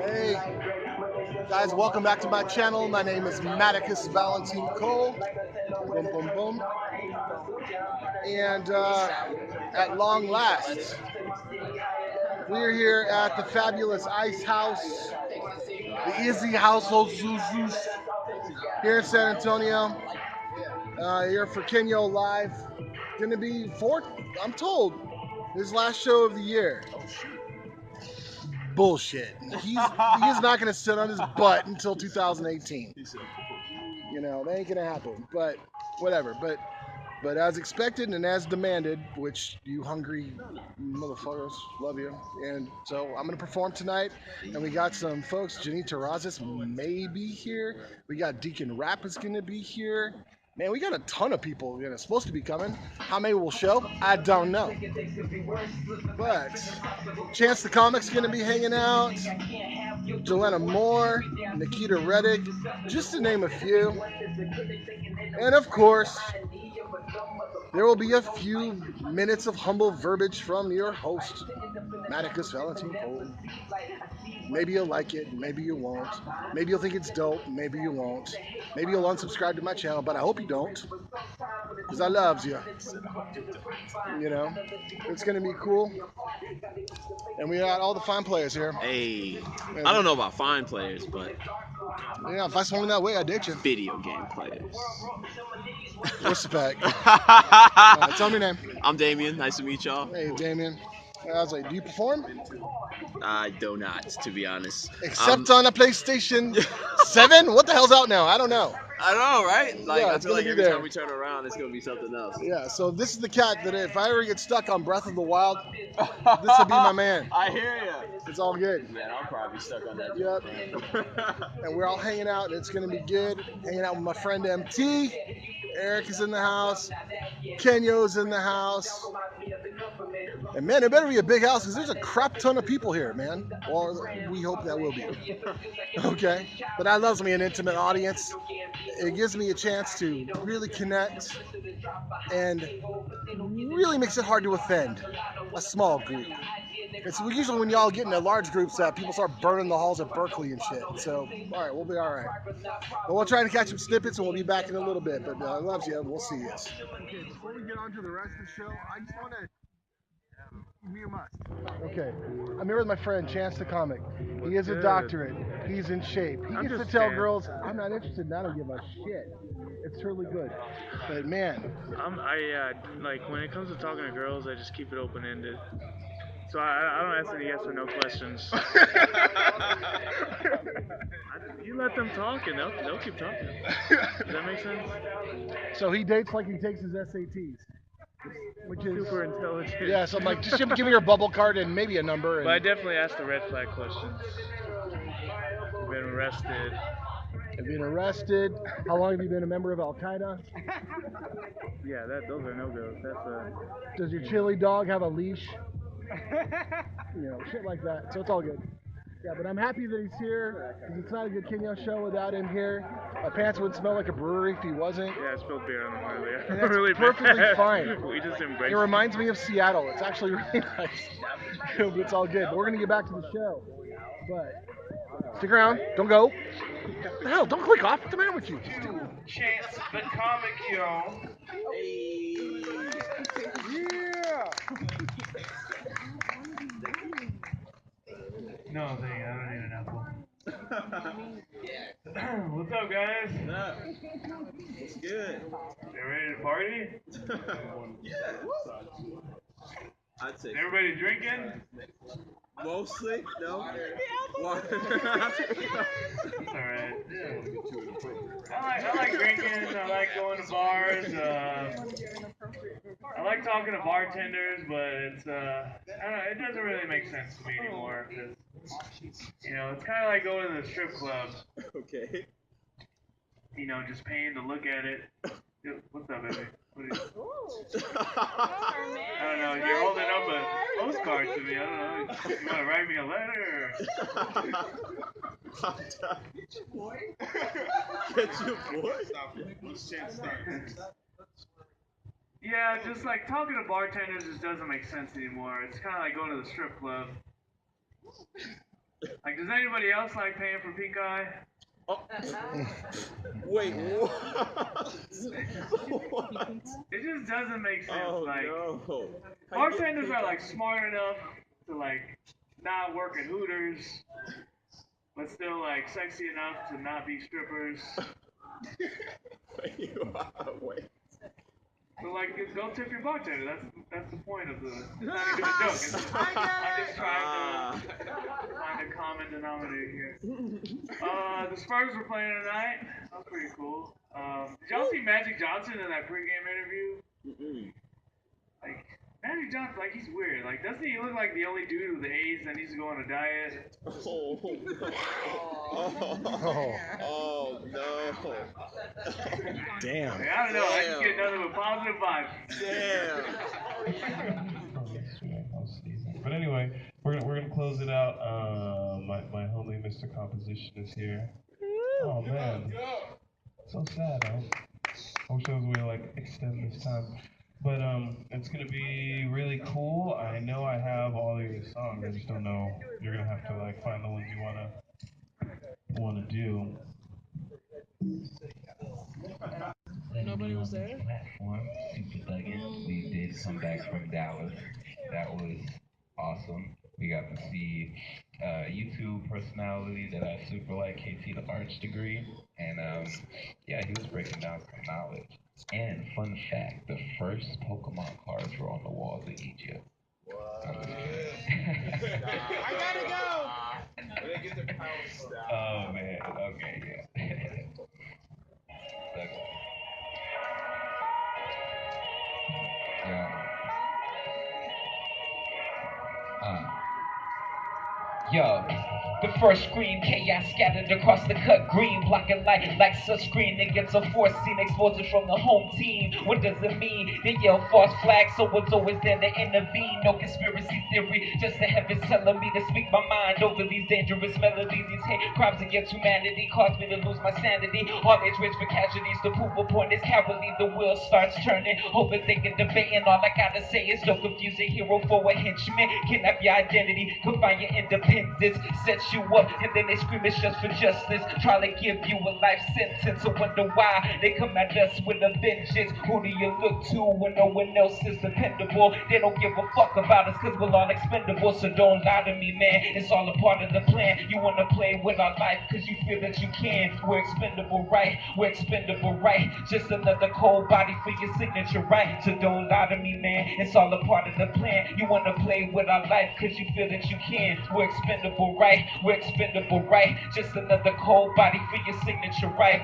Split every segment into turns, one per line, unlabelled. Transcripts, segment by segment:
Hey, guys, welcome back to my channel. My name is Maticus Valentine Cole. Boom, boom, boom. And at long last, we are here at the fabulous Ice House, the Izzy Household Zeus here in San Antonio. Here for Kinyo Live. Gonna be fourth, I'm told, his last show of the year. Bullshit. He's not gonna sit on his butt until 2018. You know, that ain't gonna happen. But whatever. But as expected and as demanded, which you hungry motherfuckers, love you. And so I'm gonna perform tonight, and we got some folks. Janine Terrazas may be here. We got Deacon Rap is gonna be here. Man, we got a ton of people supposed to be coming. How many will show? I don't know. But Chance the Comic's gonna be hanging out. Joanna Moore, Nikita Reddick, just to name a few. And of course, there will be a few minutes of humble verbiage from your host, Maticus Valentine Cole. Maybe you'll like it, maybe you won't. Maybe you'll think it's dope, maybe you won't. Maybe you'll unsubscribe to my channel, but I hope you don't. Because I loves you. You know, it's going to be cool. And we got all the fine players here.
Hey, I don't know about fine players, but
yeah, if I swung that way, I ditch you.
Video game players.
Respect. Tell me your name.
I'm Damien. Nice to meet y'all.
Hey, Damien. I was like, do you perform?
I do not, to be honest.
Except on a PlayStation 7? What the hell's out now? I don't know.
I know, right? Like,
yeah,
I feel like every time we turn around, it's going to be something else.
Yeah, so this is the cat that if I ever get stuck on Breath of the Wild, this will be my man.
I hear you.
It's all good.
Man, I'll probably be stuck on that.
Yep. And we're all hanging out, and it's going to be good. Hanging out with my friend MT. Eric is in the house. Kinyo's in the house. And man, it better be a big house because there's a crap ton of people here, man. Or we hope that will be. Okay? But that loves me an intimate audience. It gives me a chance to really connect and really makes it hard to offend a small group. It's usually when y'all get into large groups that people start burning the halls of Berkeley and shit. So, all right, we'll be all right. But we'll try to catch some snippets and we'll be back in a little bit. But I love you. We'll see you. Okay, before we get on to the rest of the show, I just want to... We must. Okay, I'm here with my friend Chance the Comic. He is a doctorate. He's in shape. He gets to tell girls, I'm not interested and I don't give a shit. It's really good. But man.
Like when it comes to talking to girls, I just keep it open-ended. So I don't ask any yes or no questions. You let them talk and they'll keep talking. Does that make sense?
So he dates like he takes his SATs. Which is
super intelligent.
Yeah, so I'm like, just give me your bubble card and maybe a number. And...
But I definitely asked the red flag questions. Been arrested.
Have you been arrested? How long have you been a member of Al Qaeda?
Yeah, those are no-goes.
Does your chili dog have a leash? You know, shit like that. So it's all good. Yeah, but I'm happy that he's here because it's not a good Kinyo show without him here. My pants would smell like a brewery if he wasn't.
Yeah, I spilled beer on him earlier.
And that's really perfectly fine.
We just embrace
it. reminds me of Seattle. It's actually really nice. But it's all good. But we're going to get back to the show. But stick around. Don't go. What the hell? Don't click off. What's the matter with you?
Chance the Comic, yo.
Hey.
Yeah. No, thank you. I don't need an apple. What's up, guys?
What's up? What's good?
You ready to party?
Yeah. I'd say.
Everybody drinking?
Mostly, no.
Alright. I like drinking. I like going to bars. I like talking to bartenders, but it's I don't know. It doesn't really make sense to me anymore because it's kind of like going to the strip club.
Okay.
Just paying to look at it. What's up, baby? What is I don't know. You're holding up a postcard to me. I don't know. You want to write me a letter? Or...
Get your boy.
Let's chance start. Yeah, just like talking to bartenders just doesn't make sense anymore. It's kind of like going to the strip club. Like, does anybody else like paying for pink eye?
Oh. Wait, what?
It just doesn't make sense.
Oh
like,
no.
bartenders are like smart enough to like not work at Hooters, but still like sexy enough to not be strippers.
Wait.
So like, go tip your bartender. That's the point of the. It's not even a joke. I'm just trying to find a common denominator here. The Spurs were playing tonight. That was pretty cool. Did y'all see Magic Johnson in that pregame interview?
Mm-mm.
Like, Magic Johnson, like, he's weird. Like, doesn't he look like the only dude with AIDS that needs to go on a diet?
Oh, oh no.
Damn.
Like, I don't know. I just get nothing but positive vibes.
Damn.
But anyway, we're gonna close it out. My homie Mr. Composition is here. Oh man, so sad. I wish there was a way to like extend this time. But it's gonna be really cool. I know I have all of your songs. I just don't know. You're gonna have to like find the ones you wanna do.
Nobody was there?
Platform, Super Thuggin. We did come back from Dallas. That was awesome. We got to see YouTube personality that I super like, KT the Arch Degree. And yeah, he was breaking down some knowledge. And fun fact, the first Pokemon cards were on the walls of Egypt. I'm just kidding.
I gotta go!
Oh man, okay, yeah. Yeah. Yo, the first scream, chaos scattered across the cut green, blocking light like sunscreen against a force seen exposure from the home team. What does it mean? They yell false flags, so it's always there to intervene. No conspiracy theory, just the heavens telling me to speak my mind over these dangerous melodies. These hate crimes against humanity cause me to lose my sanity. All age rich for casualties, to prove a point is cowardly. The wheel starts turning, overthinking, debating. All I gotta say is don't confuse a hero for a henchman. Kidnap your identity, confine your independence. Sets you up and then they scream it's just for justice. Try to give you a life sentence. I wonder why they come at us with a vengeance. Who do you look to when no one else is dependable? They don't give a fuck about us cause we're all expendable. So don't lie to me, man, it's all a part of the plan. You wanna play with our life cause you feel that you can. We're expendable, right? We're expendable, right? Just another cold body for your signature, right? So don't lie to me, man, it's all a part of the plan. You wanna play with our life cause you feel that you can. We're expendable, right? We're expendable, right? Just another cold body for your signature, right?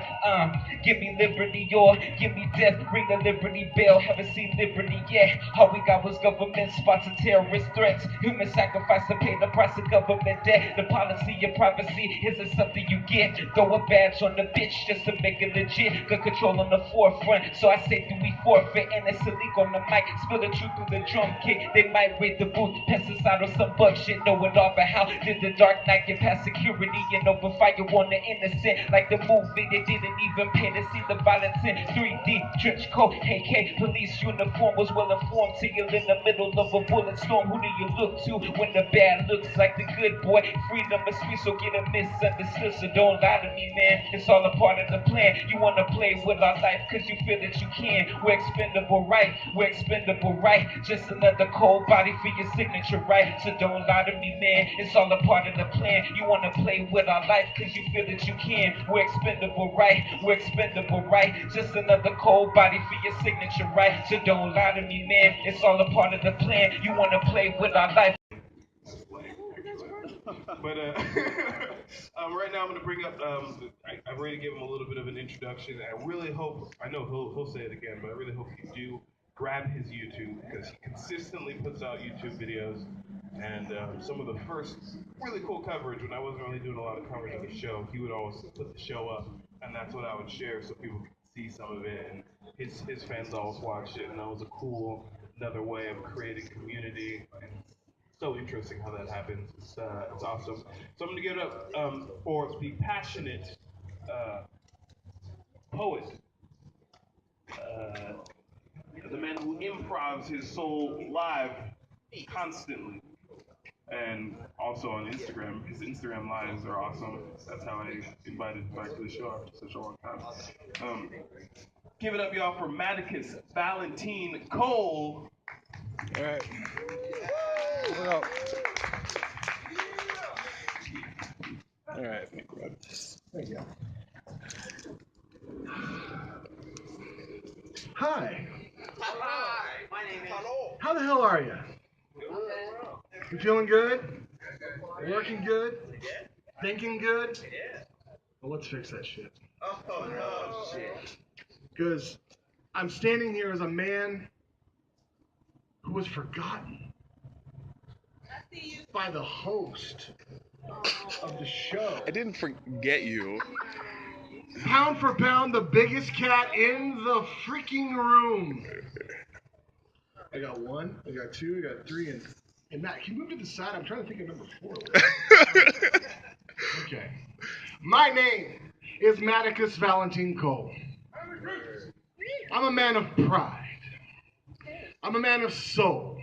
Give me liberty or give me death. Ring the Liberty Bell. Haven't seen liberty yet. All we got was government spots and terrorist threats. Human sacrifice to pay the price of government debt. The policy of privacy isn't something you get. Throw a badge on the bitch just to make it legit. Good control on the forefront. So I say, do we forfeit? And it's a leak on the mic. Spill the truth through the drum kick. They might raid the booth. Pesticide or some bug shit. Know it all, but how did the Dark Knight get past security and open fire on the innocent? Like the movie, they didn't even pay to see the violence in 3D. Trench coat, AK, police uniform was well informed. Till you're in the middle of a bullet storm. Who do you look to when the bad looks like the good boy? Freedom is sweet, so get it misunderstood. So don't lie to me, man. It's all a part of the plan. You wanna play with our life cause you feel that you can. We're expendable, right? We're expendable, right? Just another cold body for your signature, right? So don't lie to me, man. It's all a part of the plan. You wanna play with our life cause you feel that you can. We're expendable, right? We're expendable, right? Just another cold body for your signature, right? So don't lie to me, man. It's all a part of the plan. You wanna play with our life.
But right now I'm going to bring up, I've already given him a little bit of an introduction. I really hope, I know he'll say it again, but I really hope you do grab his YouTube because he consistently puts out YouTube videos. And some of the first really cool coverage, when I wasn't really doing a lot of coverage of the show, he would always put the show up, and that's what I would share so people could see some of it. And his fans always watched it, and that was a cool, another way of creating community. And so interesting how that happens. It's awesome. So I'm going to give it up for the passionate poet, the man who improvs his soul live constantly. And also on Instagram, his Instagram lives are awesome. That's how I invited back to the show after such a long time. Give it up, y'all, for Maticus Valentine Cole.
All right. Well, all right. Thank you. Hi.
Hi, my name is. Hello.
How the hell are you? You feeling good? Working good? Thinking good? Well, let's fix that shit.
Oh no, shit.
Because I'm standing here as a man who was forgotten by the host of the show.
I didn't forget you.
Pound for pound, the biggest cat in the freaking room. I got one, I got two, I got three, and Matt, can you move to the side? I'm trying to think of number 4. Okay. My name is Maticus Valentine Cole. I'm a man of pride. I'm a man of soul.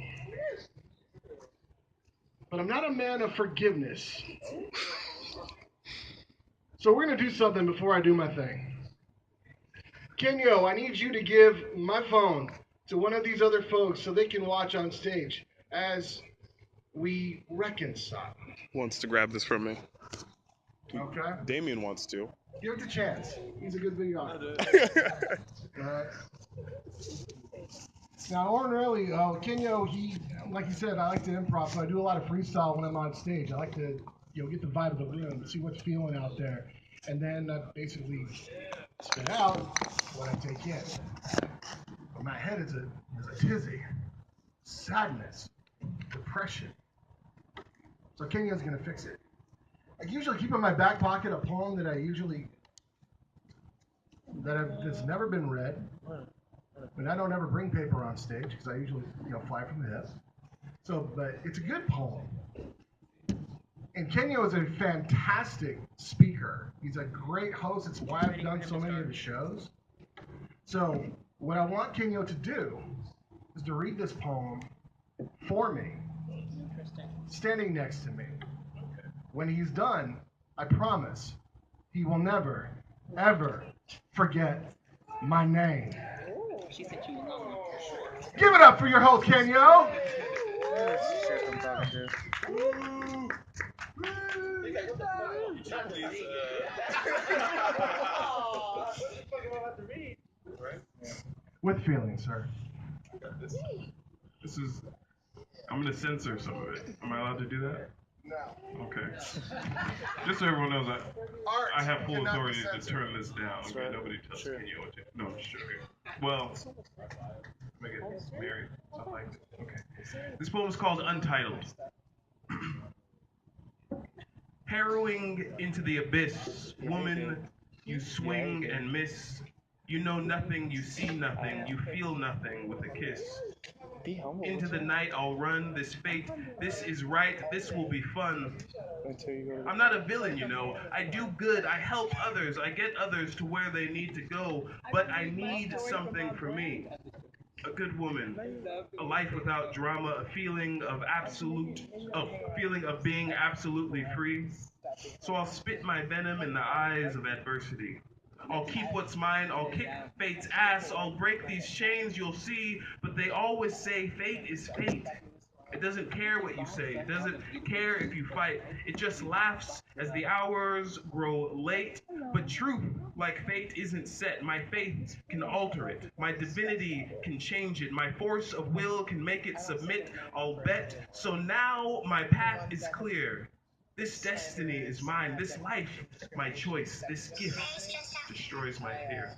But I'm not a man of forgiveness. So we're going to do something before I do my thing. Kinyo, I need you to give my phone to one of these other folks so they can watch on stage as we reconcile.
Wants to grab this from me.
Okay?
Damien wants to.
Give it a chance. He's a good videographer. Alright. Now, ordinarily, Kinyo, like you said, I like to improv, so I do a lot of freestyle when I'm on stage. I like to, get the vibe of the room, see what's feeling out there, and then basically spit out what I take in. But my head is a tizzy, sadness, depression. So Kinyo's gonna fix it. I usually keep in my back pocket a poem that that's never been read. But I don't ever bring paper on stage because I usually, fly from the hip. So, but it's a good poem. And Kinyo is a fantastic speaker. He's a great host. It's why I've done so many of the shows. So, what I want Kinyo to do is to read this poem for me, standing next to me. When he's done, I promise he will never, ever forget my name.
She said you were long.
Give it up for your host, Kinyo. With feeling, sir.
This is. I'm gonna censor some of it. Am I allowed to do that?
No.
Okay. Just so everyone knows, I have full authority to turn this down. Okay,
right.
nobody tells
Sure.
Kinyo what to. No, I'm just joking. Well, make it married. Something like that. Okay. This poem is called Untitled. Harrowing into the abyss, woman, you swing and miss. You know nothing, you see nothing, you feel nothing with a kiss. Into the night I'll run, this fate, this is right, this will be fun. I'm not a villain, I do good, I help others, I get others to where they need to go, but I need something for me. A good woman, a life without drama, a feeling of being absolutely free. So I'll spit my venom in the eyes of adversity. I'll keep what's mine, I'll kick fate's ass, I'll break these chains you'll see, but they always say fate is fate. It doesn't care what you say, it doesn't care if you fight, it just laughs as the hours grow late. But truth, like fate, isn't set. My faith can alter it, my divinity can change it, my force of will can make it submit, I'll bet. So now my path is clear. This destiny is mine, this life my choice, this gift destroys my fear.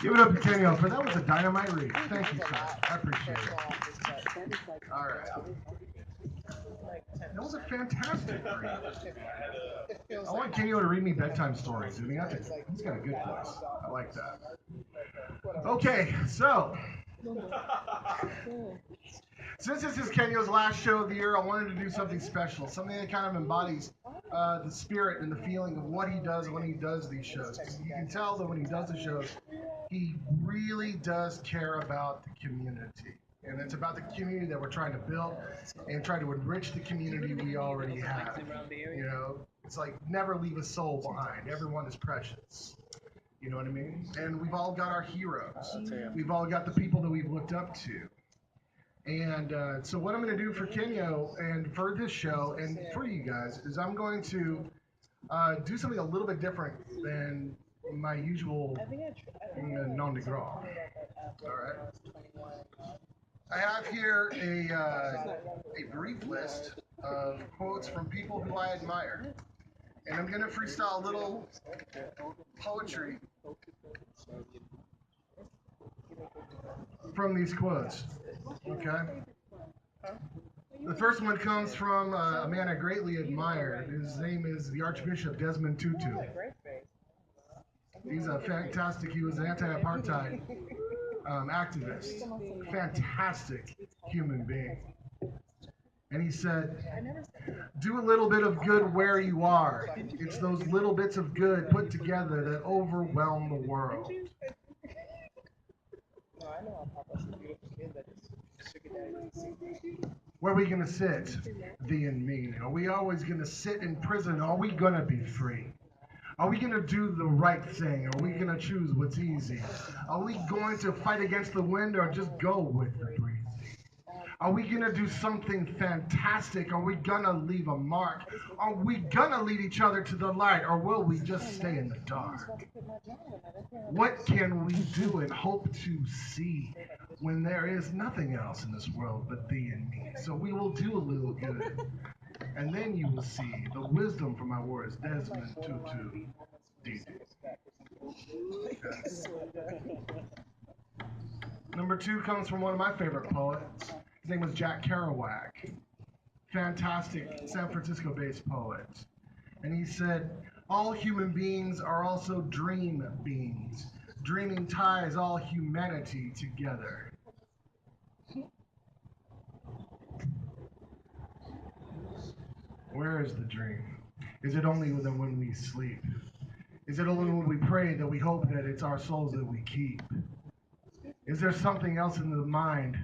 Give it up to Kinyo, for that was a dynamite read. Thank you, sir. I appreciate it. All right. That was a fantastic read. I want Kinyo to read me bedtime stories. I mean, he's got a good voice. I like that. Okay, so since this is Kinyo's last show of the year, I wanted to do something special, something that kind of embodies the spirit and the feeling of what he does when he does these shows. You can tell that when he does the shows, he really does care about the community. And it's about the community that we're trying to build and try to enrich the community we already have. You know, it's like never leave a soul behind. Everyone is precious. You know what I mean? And we've all got our heroes. We've all got the people that we've looked up to. And so what I'm going to do for Kinyo and for this show and for you guys is I'm going to do something a little bit different than my usual nom de gras. All right. I have here a brief list of quotes from people who I admire. And I'm going to freestyle a little poetry from these quotes. Okay? The first one comes from a man I greatly admire. His name is the Archbishop Desmond Tutu. He's a fantastic, he was an anti-apartheid activist. Fantastic human being. And he said, do a little bit of good where you are. It's those little bits of good put together that overwhelm the world. Where are we going to sit, thee and me? Are we always going to sit in prison? Are we going to be free? Are we going to do the right thing? Are we going to choose what's easy? Are we going to fight against the wind or just go with the breeze? Are we going to do something fantastic? Are we going to leave a mark? Are we going to lead each other to the light, or will we just stay in the dark? What can we do and hope to see when there is nothing else in this world but thee and me? So we will do a little good, and then you will see the wisdom from my words. Desmond Tutu. Yes. Number 2 comes from one of my favorite poets. His name was Jack Kerouac. Fantastic San Francisco-based poet. And he said, all human beings are also dream beings. Dreaming ties all humanity together. Where is the dream? Is it only when we sleep? Is it only when we pray that we hope that it's our souls that we keep? Is there something else in the mind?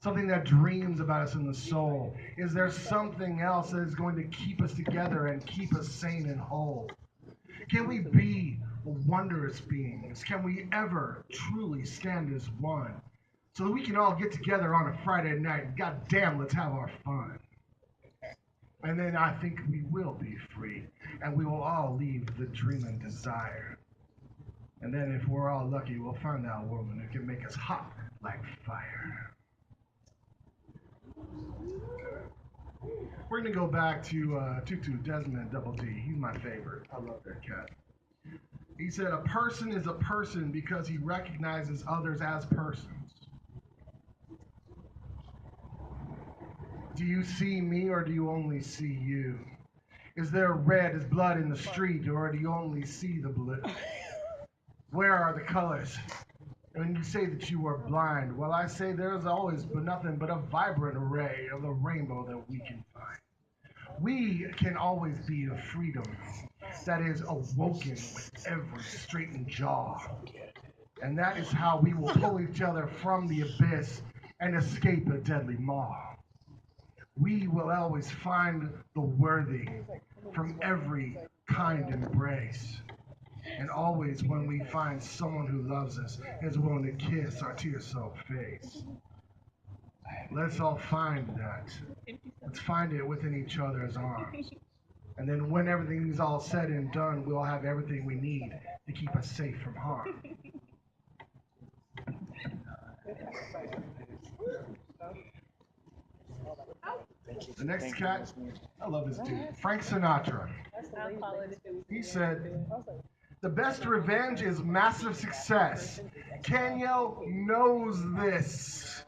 Something that dreams about us in the soul? Is there something else that is going to keep us together and keep us sane and whole? Can we be wondrous beings? Can we ever truly stand as one? So that we can all get together on a Friday night and goddamn, let's have our fun. And then I think we will be free, and we will all leave the dream and desire. And then if we're all lucky, we'll find that woman who can make us hot like fire. We're going to go back to Tutu, Desmond Double D. He's my favorite. I love that cat. He said, a person is a person because he recognizes others as persons. Do you see me or do you only see you? Is there red as blood in the street or do you only see the blue? Where are the colors? When you say that you are blind, well, I say there's always but nothing but a vibrant array of the rainbow that we can find. We can always be the freedom that is awoken with every straightened jaw. And that is how we will pull each other from the abyss and escape a deadly maw. We will always find the worthy from every kind embrace. And always when we find someone who loves us is willing to kiss our tear-soaked face. Let's all find that. Let's find it within each other's arms. And then when everything is all said and done, we'll have everything we need to keep us safe from harm. The next cat, I love this dude, Frank Sinatra. He said, the best revenge is massive success. Kinyo knows this.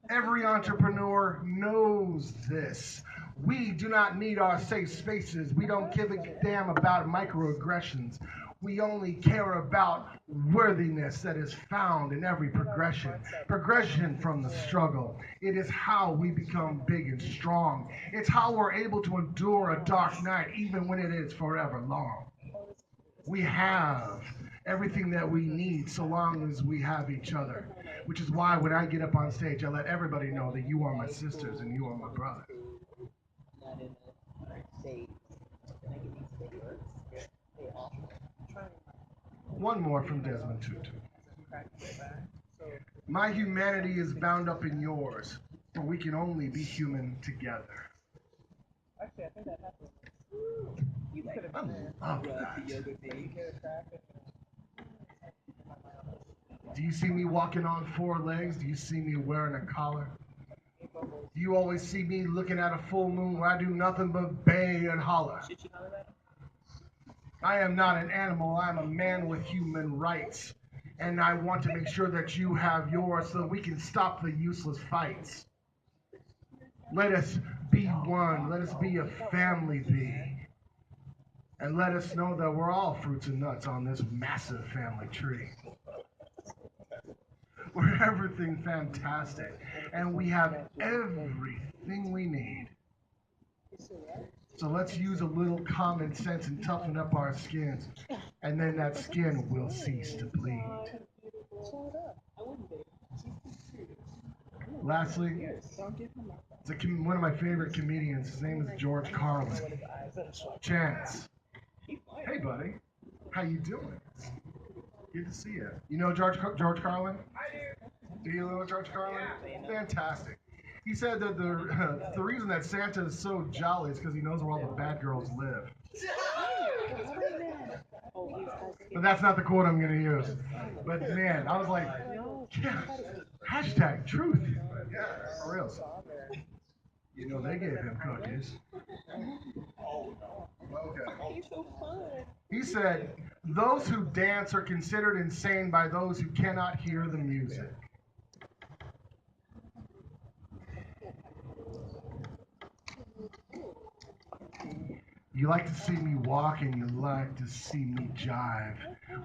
Every entrepreneur knows this. We do not need our safe spaces. We don't give a damn about microaggressions. We only care about worthiness that is found in every progression. Progression from the struggle. It is how we become big and strong. It's how we're able to endure a dark night even when it is forever long. We have everything that we need so long as we have each other. Which is why when I get up on stage, I let everybody know that you are my sisters and you are my brother. One more from Desmond Tutu. My humanity is bound up in yours, for we can only be human together. I love that. Do you see me walking on four legs? Do you see me wearing a collar? Do you always see me looking at a full moon where I do nothing but bay and holler? I am not an animal. I am a man with human rights. And I want to make sure that you have yours so that we can stop the useless fights. Let us be one. Let us be a family bee. And let us know that we're all fruits and nuts on this massive family tree. We're everything fantastic. And we have everything we need. So let's use a little common sense and toughen up our skins. And then that skin will cease to bleed. Lastly, one of my favorite comedians. His name is George Carlin. Chance. Hey, buddy. How you doing? Good to see you. You know George Carlin? Do you know George Carlin? Fantastic. He said that the reason that Santa is so jolly is because he knows where all the bad girls live. But that's not the quote I'm going to use. But man, I was like, yeah, hashtag truth. Yeah, for real. You know, they gave him cookies. Okay. He said, those who dance are considered insane by those who cannot hear the music. You like to see me walk and you like to see me jive.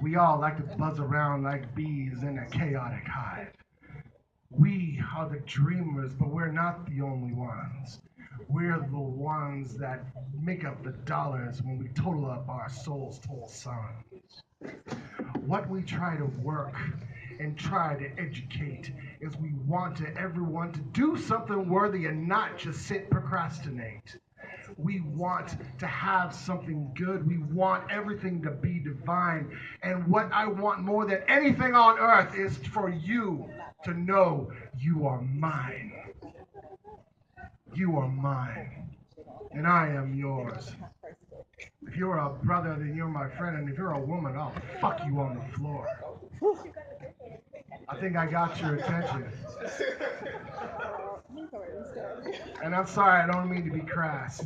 We all like to buzz around like bees in a chaotic hive. We are the dreamers, but we're not the only ones. We're the ones that make up the dollars when we total up our soul's toll sums. What we try to work and try to educate is we want everyone to do something worthy and not just sit procrastinate. We want to have something good. We want everything to be divine. And what I want more than anything on earth is for you to know you are mine. You are mine. And I am yours. If you're a brother, then you're my friend. And if you're a woman, I'll fuck you on the floor. I think I got your attention. And I'm sorry, I don't mean to be crass.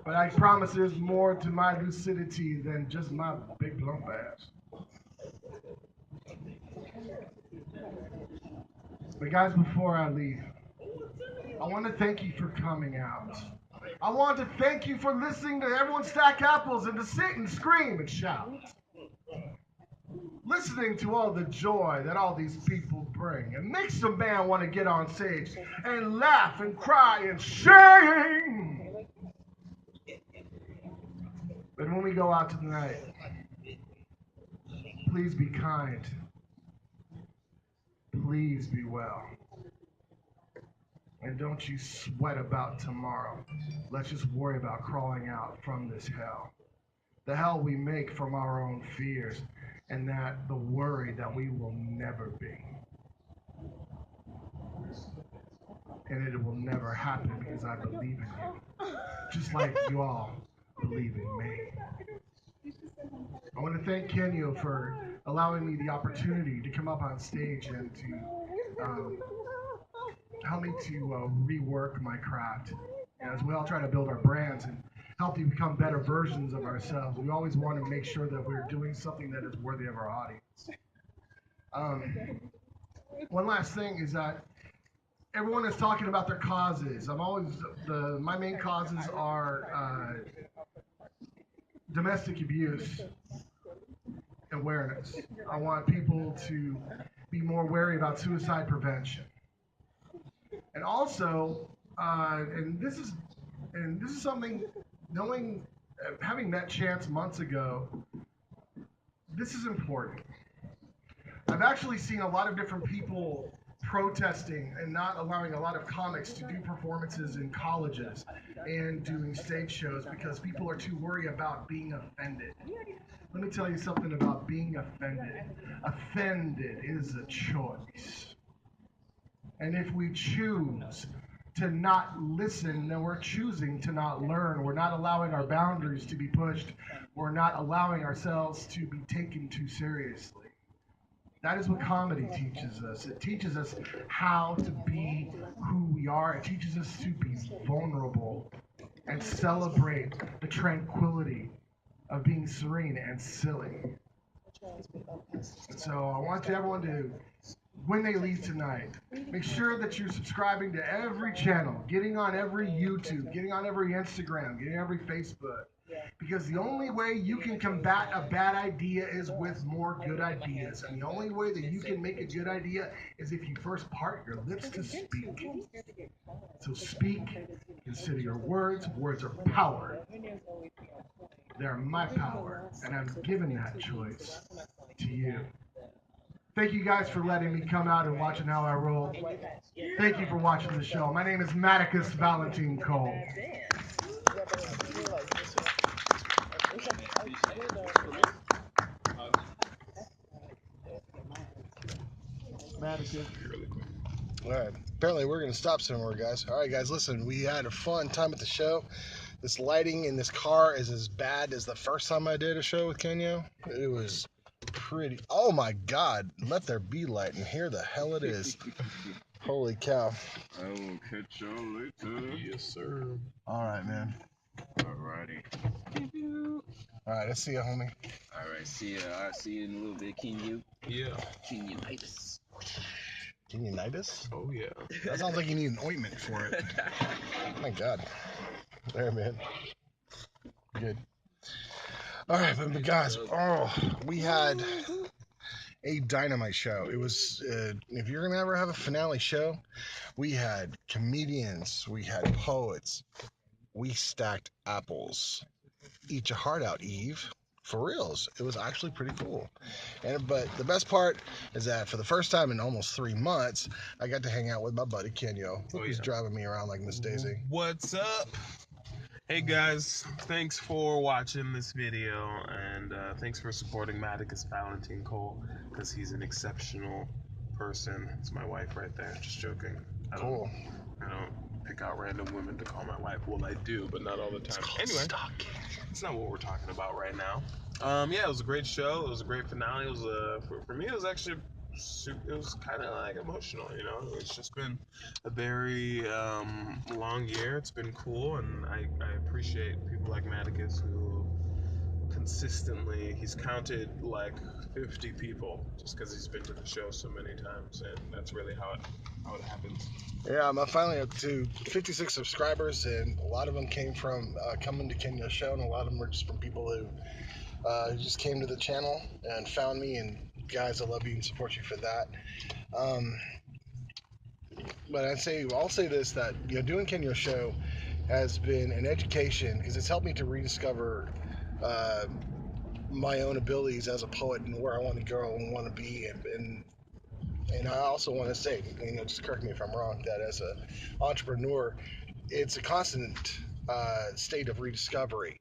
But I promise there's more to my lucidity than just my big plump ass. But guys, before I leave, I want to thank you for coming out. I want to thank you for listening to everyone stack apples and to sit and scream and shout. Listening to all the joy that all these people bring. It makes a man want to get on stage and laugh and cry and sing. But when we go out tonight, please be kind. Please be well. And don't you sweat about tomorrow. Let's just worry about crawling out from this hell. The hell we make from our own fears, and that the worry that we will never be. And it will never happen because I believe in you. Just like you all believe in me. I want to thank Kinyo for allowing me the opportunity to come up on stage and to help me to rework my craft. As we all try to build our brands and help you become better versions of ourselves, we always want to make sure that we're doing something that is worthy of our audience. One last thing is that everyone is talking about their causes. My main causes are domestic abuse awareness. I want people to be more wary about suicide prevention. And also, and this is something, having met Chance months ago, this is important. I've actually seen a lot of different people protesting and not allowing a lot of comics to do performances in colleges and doing stage shows because people are too worried about being offended. Let me tell you something about being offended. Offended is a choice. And if we choose to not listen, then we're choosing to not learn. We're not allowing our boundaries to be pushed. We're not allowing ourselves to be taken too seriously. That is what comedy teaches us. It teaches us how to be who we are. It teaches us to be vulnerable and celebrate the tranquility of being serene and silly. And so I want everyone to, when they leave tonight, make sure that you're subscribing to every channel, getting on every YouTube, getting on every Instagram, getting every Facebook. Because the only way you can combat a bad idea is with more good ideas. And the only way that you can make a good idea is if you first part your lips to speak. So speak, consider your words. Words are power. They're my power, and I'm giving that choice to you. Thank you guys for letting me come out and watching how I roll. Thank you for watching the show. My name is Maticus Valentine Cole. All right. Apparently, we're going to stop somewhere, guys. All right, guys, listen. We had a fun time at the show. This lighting in this car is as bad as the first time I did a show with Kinyo. It was pretty. Oh, my God. Let there be light. And here the hell it is. Holy cow.
I will catch y'all later. Yes, sir.
All right, man.
Alrighty.
All right, let's see you, homie.
Alright, see ya. Alright, see you in a little bit, Kinyo.
Yeah.
Kinyo-itis.
Kinyo-itis?
Oh, yeah.
That sounds like you need an ointment for it. My God. There, man. Good. All right, but guys, we had a dynamite show. It was, if you're gonna ever have a finale show, we had comedians, we had poets, we stacked apples. Eat your heart out, Eve. For reals, it was actually pretty cool. But the best part is that for the first time in almost 3 months, I got to hang out with my buddy Kinyo, who's driving me around like Miss Daisy.
What's up? Hey guys, thanks for watching this video, and thanks for supporting Maticus Valentine Cole, because he's an exceptional person. It's my wife right there, just joking. I don't pick out random women to call my wife. Well, I do, but not all the time. Anyway, it's not what we're talking about right now. Yeah, it was a great show. It was a great finale. It was for me, it was actually it was kind of like emotional, you know. It's just been a very long year. It's been cool, and I appreciate people like Maticus who consistently, he's counted like 50 people just because he's been to the show so many times, and that's really how it happens.
Yeah, I'm finally up to 56 subscribers, and a lot of them came from coming to Kinyo's show, and a lot of them were just from people who just came to the channel and found me. And guys, I love you and support you for that. But I'll say this, that doing Kinyo's show has been an education because it's helped me to rediscover my own abilities as a poet and where I want to go and want to be, and I also want to say, just correct me if I'm wrong, that as an entrepreneur, it's a constant state of rediscovery.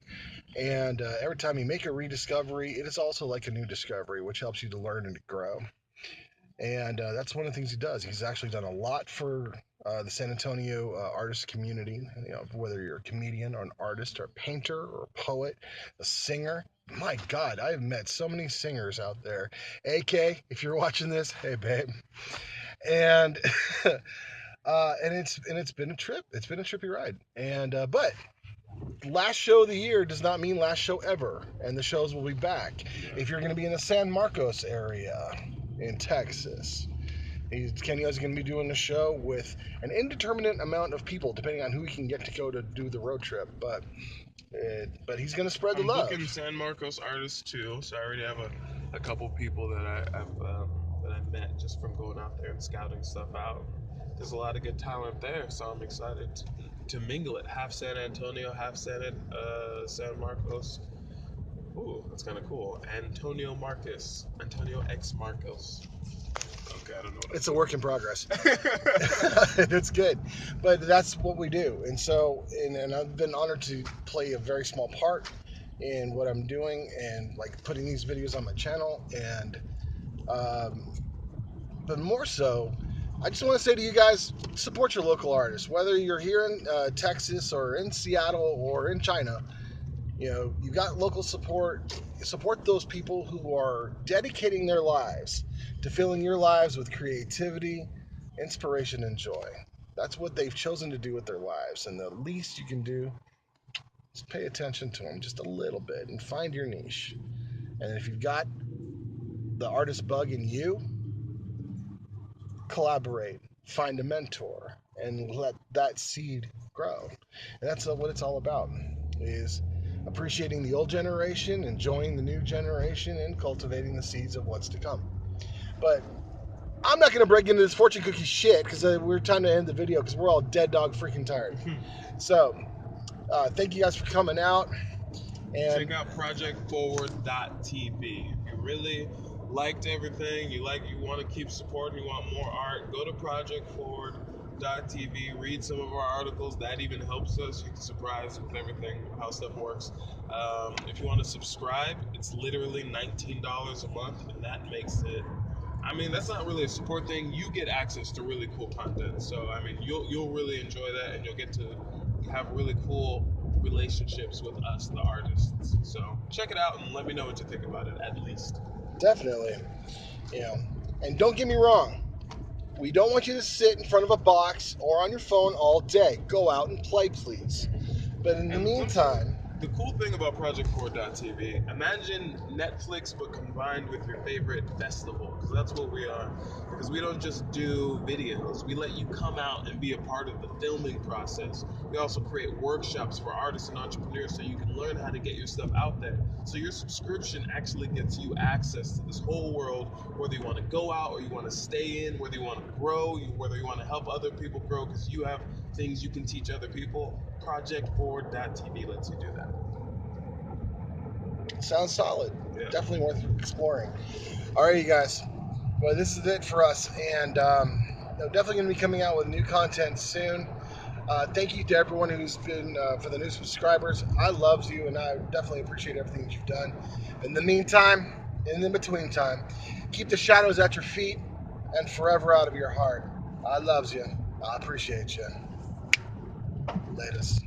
And every time you make a rediscovery, it is also like a new discovery, which helps you to learn and to grow. And that's one of the things he does. He's actually done a lot for the San Antonio artist community. Whether you're a comedian or an artist or a painter or a poet, a singer. My God, I've met so many singers out there. AK, if you're watching this, hey babe. And and it's been a trip. It's been a trippy ride. And but last show of the year does not mean last show ever, and the shows will be back. If you're going to be in the San Marcos area in Texas, Kinyo's going to be doing a show with an indeterminate amount of people, depending on who he can get to go to do the road trip. But he's going to spread the love.
I'm booking San Marcos artists too, so I already have a couple people that I've met just from going out there and scouting stuff out. There's a lot of good talent there, so I'm excited to mingle it. Half San Antonio, half San Marcos. Ooh, that's kind of cool. Antonio X Marcos. Okay, I don't know.
It's a work in progress. It's good, but that's what we do. And so, and I've been honored to play a very small part in what I'm doing and like putting these videos on my channel. And but more so, I just want to say to you guys, support your local artists, whether you're here in Texas or in Seattle or in China. You know, you got local support. Support those people who are dedicating their lives to filling your lives with creativity, inspiration, and joy. That's what they've chosen to do with their lives. And the least you can do is pay attention to them just a little bit and find your niche. And if you've got the artist bug in you, collaborate, find a mentor, and let that seed grow. And that's what it's all about, is appreciating the old generation, enjoying the new generation, and cultivating the seeds of what's to come. But I'm not going to break into this fortune cookie shit because we're trying to end the video because we're all dead dog freaking tired. So, thank you guys for coming out. And
check out projectforward.tv. If you really liked everything, you want to keep supporting, you want more art, go to projectforward.tv, read some of our articles. That even helps us. You're surprised with everything, how stuff works. If you want to subscribe, it's literally $19 a month, and that makes it, I mean, that's not really a support thing. You get access to really cool content. So, I mean, you'll really enjoy that, and you'll get to have really cool relationships with us, the artists. So check it out and let me know what you think about it, at least.
definitely, you know, and don't get me wrong, we don't want you to sit in front of a box or on your phone all day. Go out and play, please. But in the meantime,
the cool thing about projectforward.tv, imagine Netflix but combined with your favorite festival, because that's what we are. Because we don't just do videos, we let you come out and be a part of the filming process. We also create workshops for artists and entrepreneurs so you can learn how to get your stuff out there. So your subscription actually gets you access to this whole world, whether you want to go out or you want to stay in, whether you want to grow, whether you want to help other people grow because you have things you can teach other people. Projectforward.tv lets you do that.
sounds solid.
Yeah.
Definitely worth exploring. All right, you guys. Well, this is it for us, and I'm definitely going to be coming out with new content soon. Thank you to everyone who's been for the new subscribers. I love you, and I definitely appreciate everything that you've done. In the meantime, in the between time, keep the shadows at your feet and forever out of your heart. I loves you. I appreciate you. Latest.